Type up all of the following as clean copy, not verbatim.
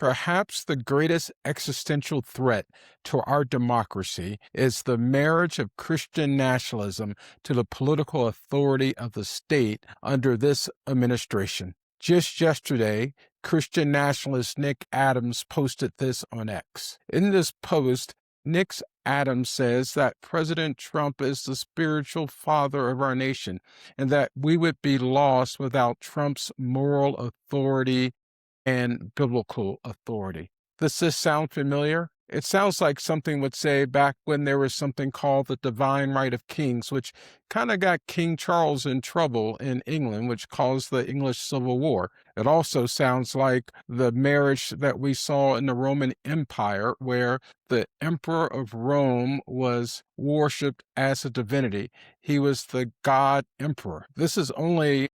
Perhaps the greatest existential threat to our democracy is the marriage of Christian nationalism to the political authority of the state under this administration. Just yesterday, Christian nationalist Nick Adams posted this on X. In this post, Nick Adams says that President Trump is the spiritual father of our nation and that we would be lost without Trump's moral authority and biblical authority. Does this sound familiar? It sounds like something would say back when there was something called the divine right of kings, which kind of got King Charles in trouble in England, which caused the English Civil War. It also sounds like the marriage that we saw in the Roman Empire, where the emperor of Rome was worshipped as a divinity. He was the god emperor. This is only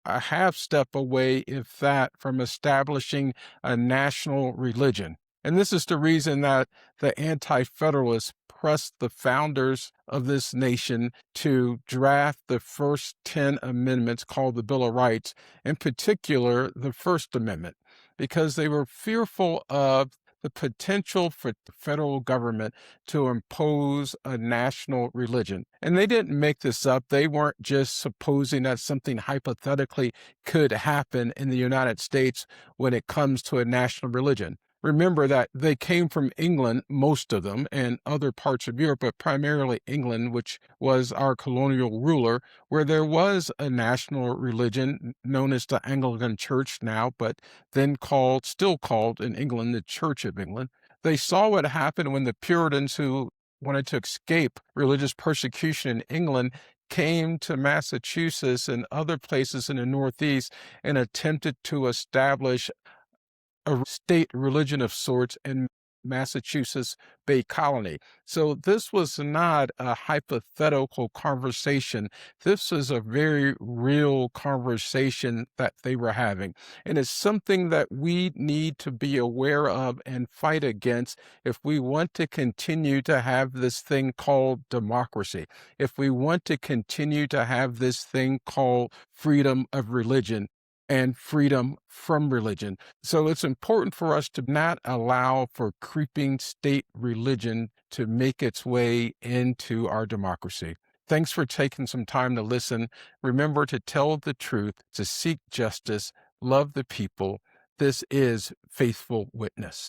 a half step away, if that, from establishing a national religion. And this is the reason that the Anti Federalists pressed the founders of this nation to draft the first 10 amendments called the Bill of Rights, in particular, the First Amendment, because they were fearful of the potential for the federal government to impose a national religion. And they didn't make this up. They weren't just supposing that something hypothetically could happen in the United States when it comes to a national religion. Remember that they came from England, most of them, and other parts of Europe, but primarily England, which was our colonial ruler, where there was a national religion known as the Anglican Church now, but then still called in England, the Church of England. They saw what happened when the Puritans who wanted to escape religious persecution in England came to Massachusetts and other places in the Northeast and attempted to establish a state religion of sorts in Massachusetts Bay Colony. So this was not a hypothetical conversation. This was a very real conversation that they were having. And it's something that we need to be aware of and fight against if we want to continue to have this thing called democracy, if we want to continue to have this thing called freedom of religion and freedom from religion. So it's important for us to not allow for creeping state religion to make its way into our democracy. Thanks for taking some time to listen. Remember to tell the truth, to seek justice, love the people. This is Faithful Witness.